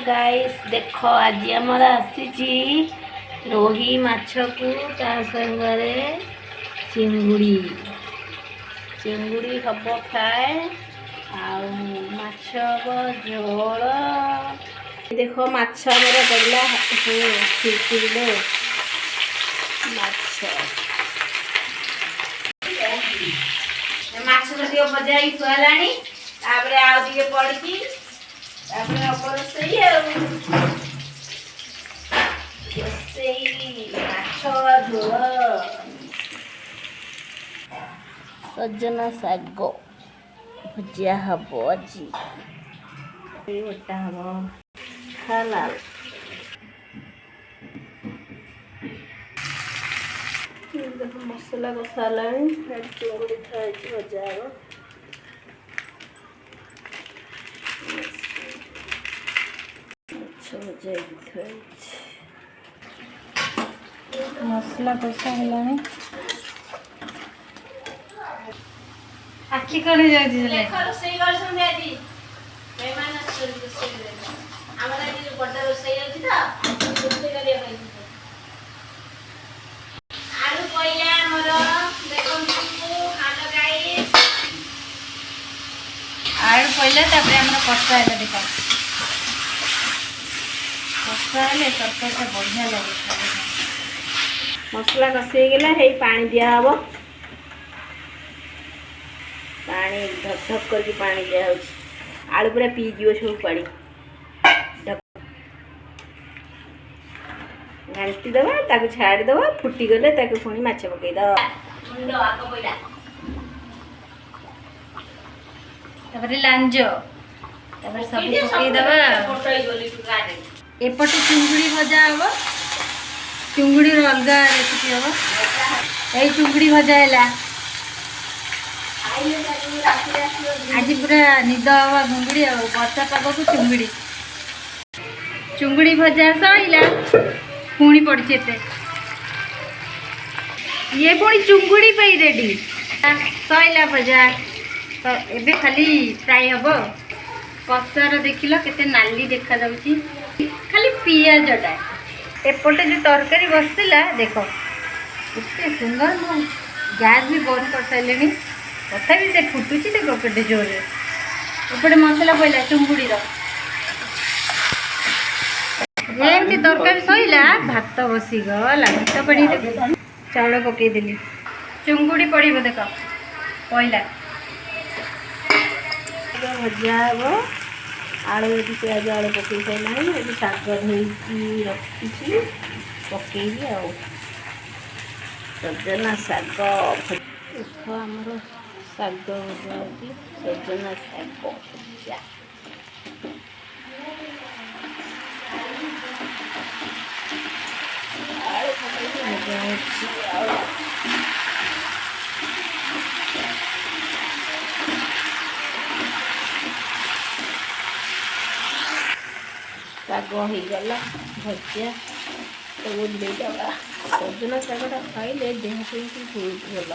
guys देख आज आमर आसी रोही माछ को ता संगे चिंगुड़ी चिंगुड़ी हम फ्राए माछ झोल देख माछ आमर पड़ा माछ तो भजा ही थुआलानी तापर आउ टिके पड़ी तापर अपर माछ झोल सजना शाग भजा हम आज बटा हम खाला मसला कषाला चिंगुड़ी खाई भजा मसला कषा है आखि कौन आलू पहले कषा है देख कषा है तरकारी बढ़िया लगे मसला कषि गला पानी दिया हम पानी धक धक करके पानी दिया आलू पूरा पीजी सब पानी घाटी दबा छाड़ीदबा फुटी गले पुणी माछ पकईद लांज सब पकईदबा एपटे चुंगुड़ी भजा हम चुंगुड़ी अलग रेसिपी हम यही चुंगुड़ी भजा है आज पूरा निद हवा घुंगुड़ी वर्षा पाग को चुंगुड़ी चुंगुड़ी भजा सैला पुणी पड़ी ये पुणी चुंगुड़ी पे रेडी सैला भजा तो एबे खाली फ्राई हम कषार देख लो केते नाली देखा जाउची खाली पियाजटा एपटे जो तरकारी बसला देख एते सुंदर मु गैस भी बंद कर सारे तथापि से फुटुची देखो केटे जोर एपटे मसला पड़ा चुंगुड़ी एमती तरकारी सैला भात बसीगला भात पड़ी चाउल पकईदेली चुंगुड़ी पड़ो देख पहला भजा हम आलू ये प्याज आलू पकई सारे ये शाग धोई रखी पकईबी सजना शाग देख आमर शाग भजा सजना शाग भजा शाग होगला भजा तो ओल्लैदबा सजना शागटा खाइले देह बहुत भल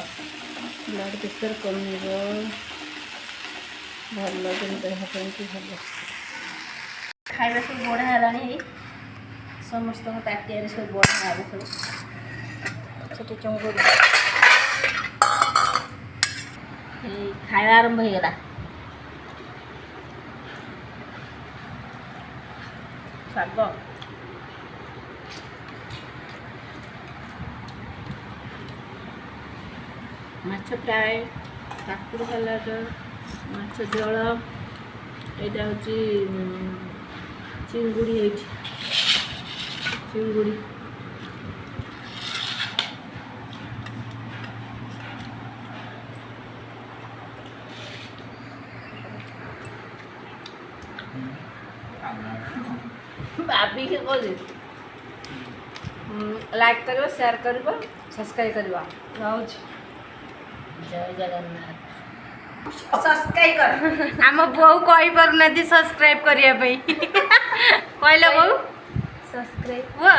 ब्लड प्रेसर कमिब भल देह भल खाଇବା सब बढ़िया है समस्त ताटिया सब बढ़िया सब छोटे चुंगुड़ी खाଇବା आरंभ होगला शाग माछ फ्राए काकुड़ सलाड माछ झोल यहाँ हूँ चिंगुड़ी चिंगुड़ी भाभी के बोले लाइक करो शेयर करो सब्सक्राइब करो जय जगन्नाथ सब्सक्राइब कर आम बो कही पारना सब्सक्राइब करने कहला बो सब्सक्राइब हुआ